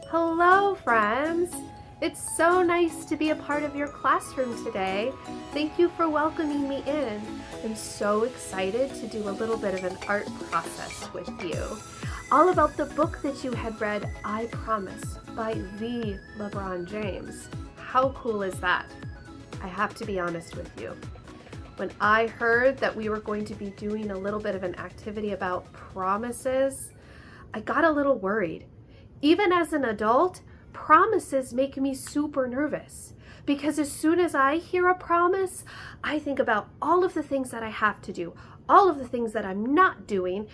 Hello, friends! It's so nice to be a part of your classroom today. Thank you for welcoming me in. I'm so excited to do a little bit of an art process with you. All about the book that you had read, I Promise, by the LeBron James. How cool is that? I have to be honest with you. When I heard that we were going to be doing a little bit of an activity about promises, I got a little worried. Even as an adult, promises make me super nervous because as soon as I hear a promise, I think about all of the things that I have to do, all of the things that I'm not doing,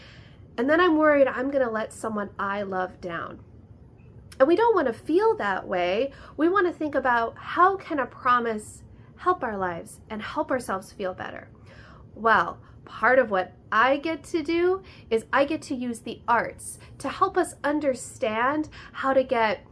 and then I'm worried I'm going to let someone I love down. And we don't want to feel that way. We want to think about how can a promise help our lives and help ourselves feel better. Well, part of what I get to do is I get to use the arts to help us understand how to get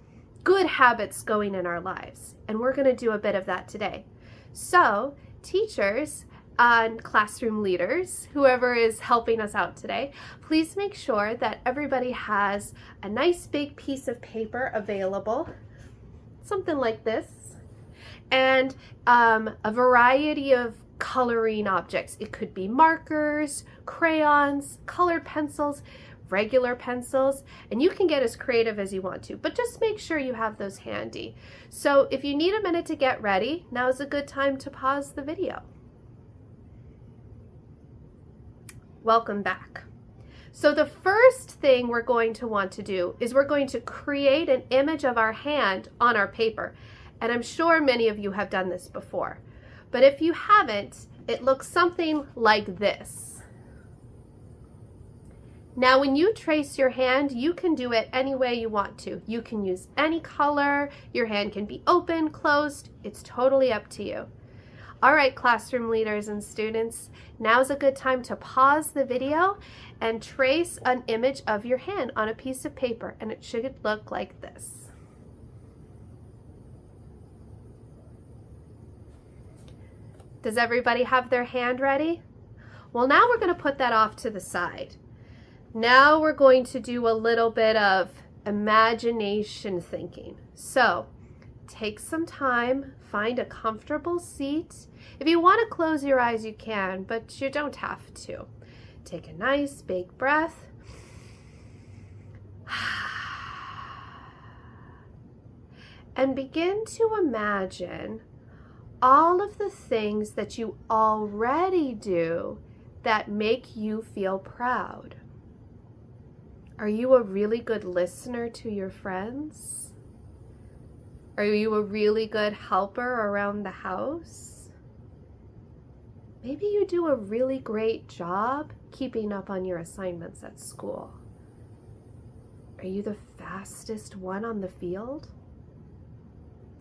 good habits going in our lives. And we're going to do a bit of that today. So, teachers and classroom leaders, whoever is helping us out today, please make sure that everybody has a nice big piece of paper available, something like this, and a variety of coloring objects. It could be markers, crayons, colored pencils, regular pencils, and you can get as creative as you want to, but just make sure you have those handy. So if you need a minute to get ready, now is a good time to pause the video. Welcome back. So the first thing we're going to want to do is we're going to create an image of our hand on our paper. And I'm sure many of you have done this before. But if you haven't, it looks something like this. Now, when you trace your hand, you can do it any way you want to. You can use any color. Your hand can be open, closed. It's totally up to you. All right, classroom leaders and students, now's a good time to pause the video and trace an image of your hand on a piece of paper, and it should look like this. Does everybody have their hand ready? Well, now we're going to put that off to the side. Now we're going to do a little bit of imagination thinking. So take some time, find a comfortable seat. If you want to close your eyes, you can, but you don't have to. Take a nice big breath. And begin to imagine all of the things that you already do that make you feel proud. Are you a really good listener to your friends? Are you a really good helper around the house? Maybe you do a really great job keeping up on your assignments at school. Are you the fastest one on the field?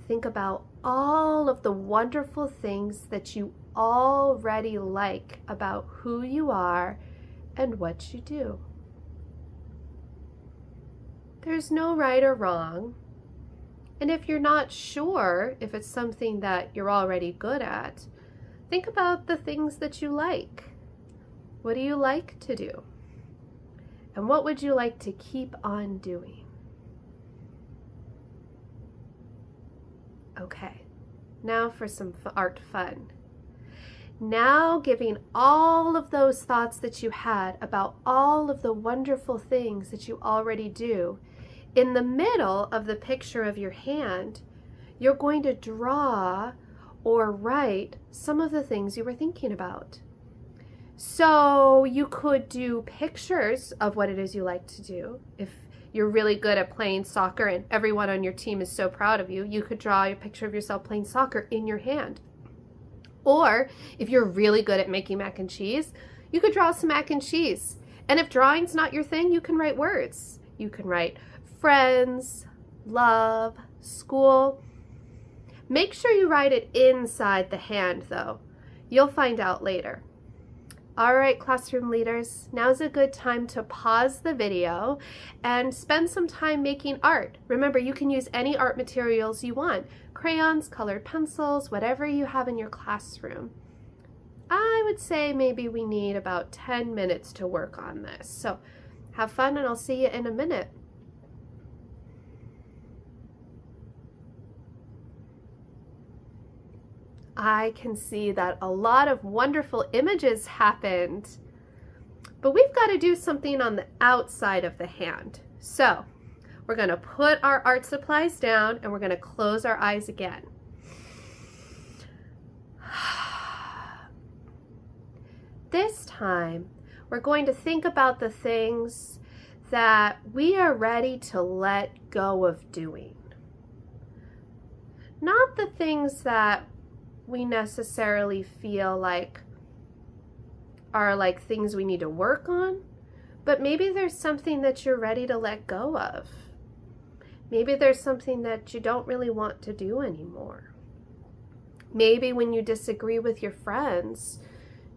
Think about all of the wonderful things that you already like about who you are and what you do. There's no right or wrong. And if you're not sure if it's something that you're already good at, think about the things that you like. What do you like to do? And what would you like to keep on doing? Okay, now for some art fun. Now giving all of those thoughts that you had about all of the wonderful things that you already do, in the middle of the picture of your hand, you're going to draw or write some of the things you were thinking about. So you could do pictures of what it is you like to do. If you're really good at playing soccer and everyone on your team is so proud of you, you could draw a picture of yourself playing soccer in your hand. Or if you're really good at making mac and cheese, you could draw some mac and cheese. And if drawing's not your thing, you can write words. You can write friends, love, school. Make sure you write it inside the hand though. You'll find out later. All right, classroom leaders, now's a good time to pause the video and spend some time making art. Remember, you can use any art materials you want. Crayons, colored pencils, whatever you have in your classroom. I would say maybe we need about 10 minutes to work on this. So have fun and I'll see you in a minute. I can see that a lot of wonderful images happened. But we've got to do something on the outside of the hand. So we're going to put our art supplies down and we're going to close our eyes again. This time, we're going to think about the things that we are ready to let go of doing. Not the things that we necessarily feel like are like things we need to work on, but maybe there's something that you're ready to let go of. Maybe there's something that you don't really want to do anymore. Maybe when you disagree with your friends,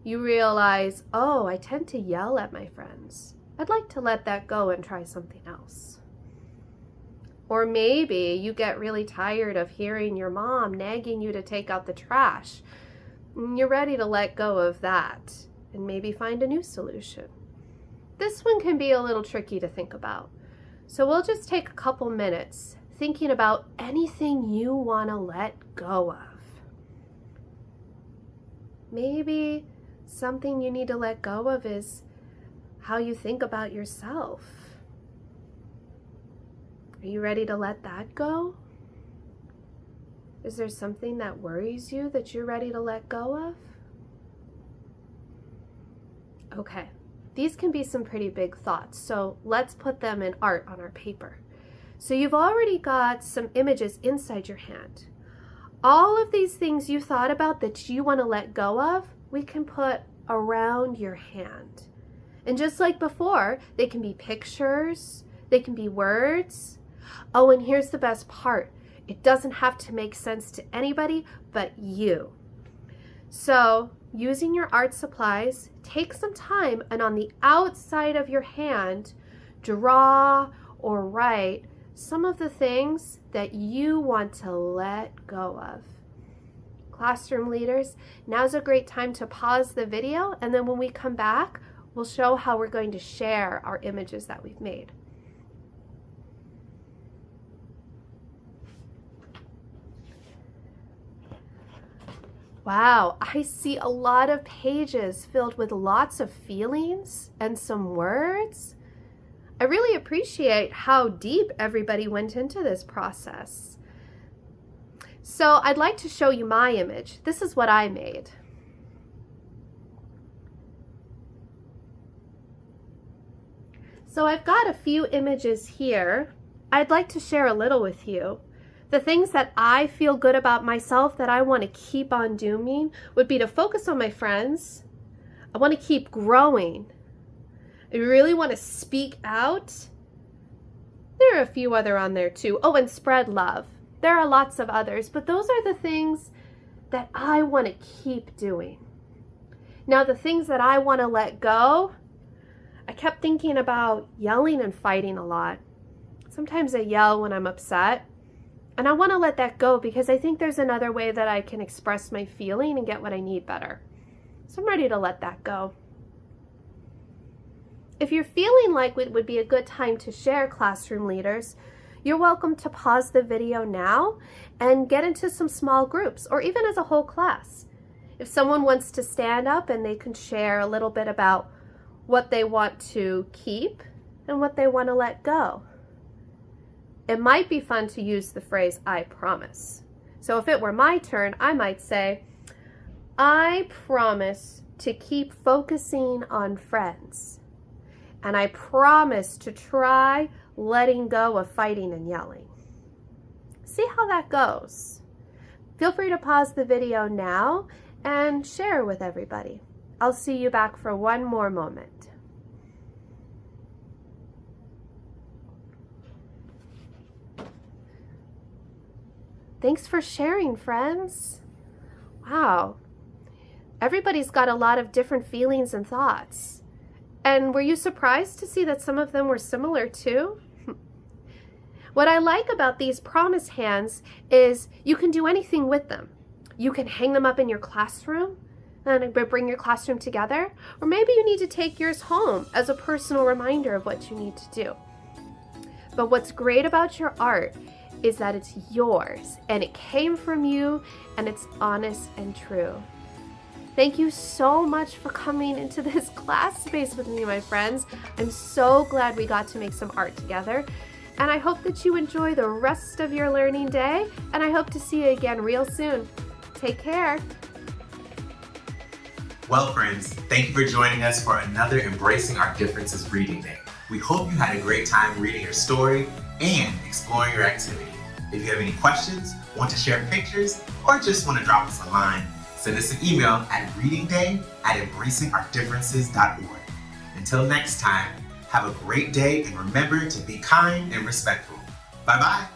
you realize, oh, I tend to yell at my friends. I'd like to let that go and try something else. Or maybe you get really tired of hearing your mom nagging you to take out the trash. And you're ready to let go of that and maybe find a new solution. This one can be a little tricky to think about. So we'll just take a couple minutes thinking about anything you want to let go of. Maybe something you need to let go of is how you think about yourself. Are you ready to let that go? Is there something that worries you that you're ready to let go of? Okay, these can be some pretty big thoughts, so let's put them in art on our paper. So you've already got some images inside your hand. All of these things you thought about that you want to let go of, we can put around your hand. And just like before, they can be pictures, they can be words. Oh, and here's the best part. It doesn't have to make sense to anybody but you. So, using your art supplies, take some time and on the outside of your hand, draw or write some of the things that you want to let go of. Classroom leaders, now's a great time to pause the video, and then when we come back, we'll show how we're going to share our images that we've made. Wow, I see a lot of pages filled with lots of feelings and some words. I really appreciate how deep everybody went into this process. So I'd like to show you my image. This is what I made. So I've got a few images here. I'd like to share a little with you. The things that I feel good about myself that I want to keep on doing would be to focus on my friends. I want to keep growing. I really want to speak out. There are a few other on there too. Oh, and spread love. There are lots of others, but those are the things that I want to keep doing. Now, the things that I want to let go, I kept thinking about yelling and fighting a lot. Sometimes I yell when I'm upset. And I want to let that go because I think there's another way that I can express my feeling and get what I need better. So I'm ready to let that go. If you're feeling like it would be a good time to share, classroom leaders, you're welcome to pause the video now and get into some small groups or even as a whole class. If someone wants to stand up and they can share a little bit about what they want to keep and what they want to let go. It might be fun to use the phrase, I promise. So if it were my turn, I might say, I promise to keep focusing on friends. And I promise to try letting go of fighting and yelling. See how that goes. Feel free to pause the video now and share with everybody. I'll see you back for one more moment. Thanks for sharing, friends. Wow. Everybody's got a lot of different feelings and thoughts. And were you surprised to see that some of them were similar too? What I like about these promise hands is you can do anything with them. You can hang them up in your classroom and bring your classroom together, or maybe you need to take yours home as a personal reminder of what you need to do. But what's great about your art is that it's yours and it came from you and it's honest and true. Thank you so much for coming into this class space with me, my friends. I'm so glad we got to make some art together. And I hope that you enjoy the rest of your learning day. And I hope to see you again real soon. Take care. Well, friends, thank you for joining us for another Embracing Our Differences reading day. We hope you had a great time reading your story and exploring your activity. If you have any questions, want to share pictures, or just want to drop us a line, send us an email at readingday@embracingourdifferences.org. Until next time, have a great day and remember to be kind and respectful. Bye-bye.